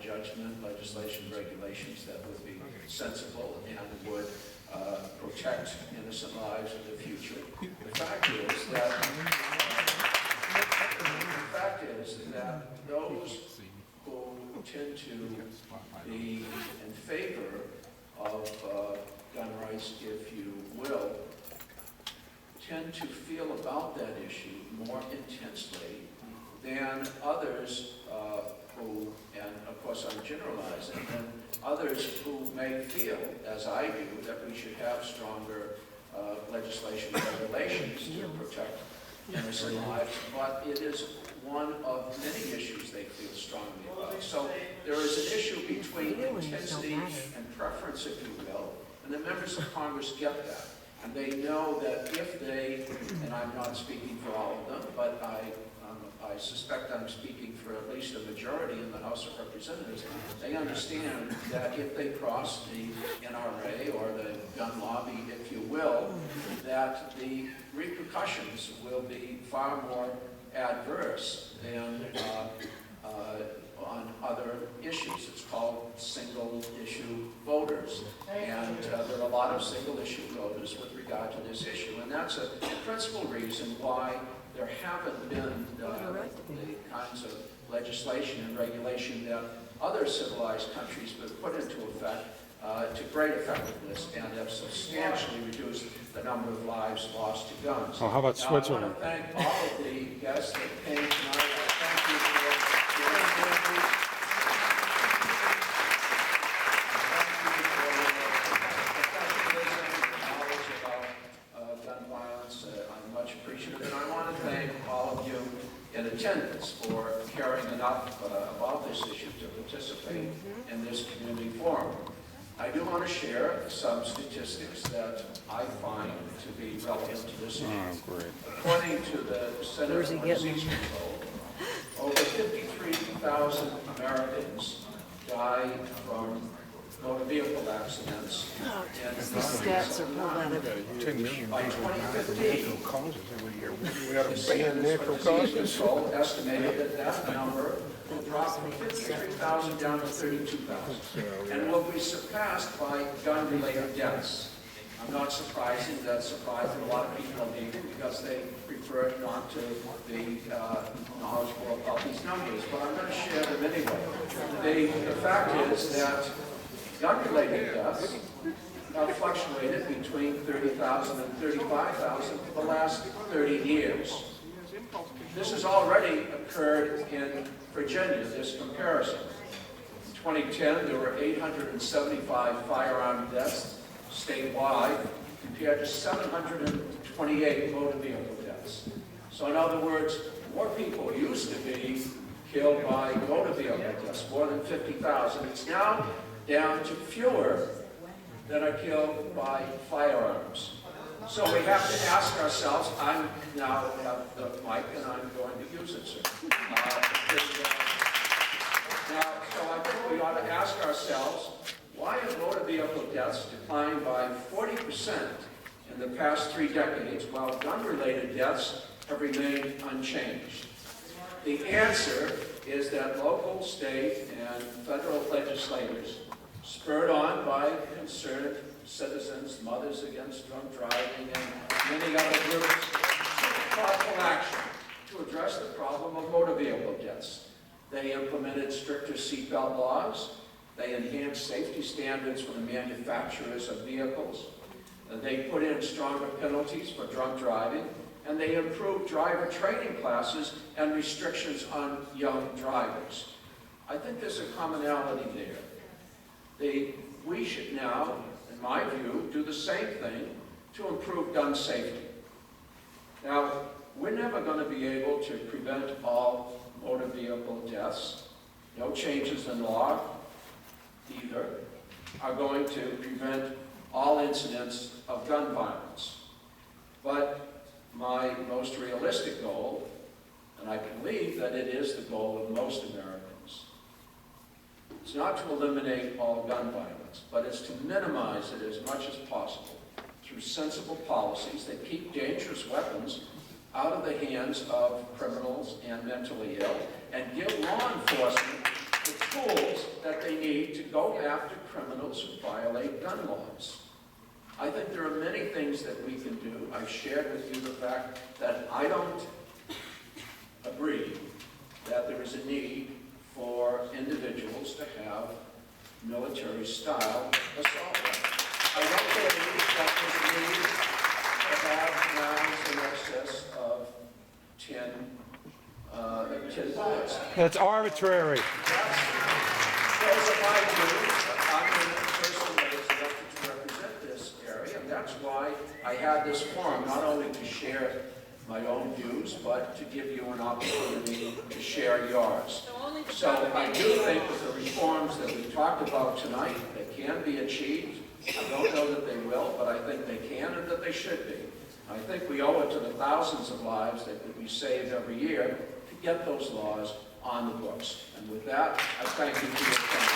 judgment, legislation, regulations that would be sensible and would protect innocent lives in the future. The fact is that those who tend to be in favor of gun rights, if you will, tend to feel about that issue more intensely than others who, and of course I'm generalizing, and others who may feel, as I do, that we should have stronger legislation and regulations to protect innocent lives, but it is one of many issues they feel strongly about. So there is an issue between intensity and preference, if you will, and the members of Congress get that. And they know that if they, and I'm not speaking for all of them, but I suspect I'm speaking for at least a majority in the House of Representatives, they understand that if they cross the NRA or the gun lobby, if you will, that the repercussions will be far more adverse than on other issues. It's called single-issue voters, and there are a lot of single-issue voters with regard to this issue, and that's a principal reason why there haven't been the kinds of legislation and regulation that other civilized countries have put into effect to great effectiveness and have substantially reduced the number of lives lost to guns. Oh, how about Switzerland? I want to thank all of the guests that came tonight. Thank you for your attendance. In attendance for caring enough about this issue to participate in this community forum. I do want to share some statistics that I find to be relevant to this issue. According to the Center for Disease Control, over 53,000 Americans died from motor vehicle accidents. And The stats are pulled out of it. 10 million by 2015, causes every year. We got the to ban Centers natural for Disease causes. Control estimated that that number will drop from 53,000 down to 32,000, and will be surpassed by gun-related deaths. I'm not surprising. That's surprising a lot of people because they prefer not to be knowledgeable about these numbers, but I'm going to share them anyway. The fact is that gun-related deaths have fluctuated between 30,000 and 35,000 for the last 30 years. This has already occurred in Virginia, this comparison. In 2010, there were 875 firearm deaths statewide compared to 728 motor vehicle deaths. So in other words, more people used to be killed by motor vehicle deaths, more than 50,000. It's now down to fewer that are killed by firearms. So we have to ask ourselves, I'm now have the mic and I'm going to use it, sir. Now, so I think we ought to ask ourselves, why have motor vehicle deaths declined by 40% in the past 3 decades, while gun-related deaths have remained unchanged? The answer is that local, state, and federal legislators, spurred on by concerned citizens, Mothers Against Drunk Driving, and many other groups, took thoughtful action to address the problem of motor vehicle deaths. They implemented stricter seatbelt laws. They enhanced safety standards for the manufacturers of vehicles. They put in stronger penalties for drunk driving, and they improved driver training classes and restrictions on young drivers. I think there's a commonality there. We should now, in my view, do the same thing to improve gun safety. Now, we're never going to be able to prevent all motor vehicle deaths. No changes in law either are going to prevent all incidents of gun violence. But my most realistic goal, and I believe that it is the goal of most Americans, it's not to eliminate all gun violence, but it's to minimize it as much as possible through sensible policies that keep dangerous weapons out of the hands of criminals and mentally ill, and give law enforcement the tools that they need to go after criminals who violate gun laws. I think there are many things that we can do. I've shared with you the fact that I don't agree that there is a need for individuals to have military-style assault rifles. I don't believe that there's a need to have rounds in excess of 10 bullets. That's arbitrary. Those are my views. I'm the person that is elected to represent this area, and that's why I had this forum, not only to share my own views, but to give you an opportunity to share yours. So I do think that the reforms that we talked about tonight, that can be achieved. I don't know that they will, but I think they can and that they should be. I think we owe it to the thousands of lives that could be saved every year to get those laws on the books. And with that, I thank you for your time.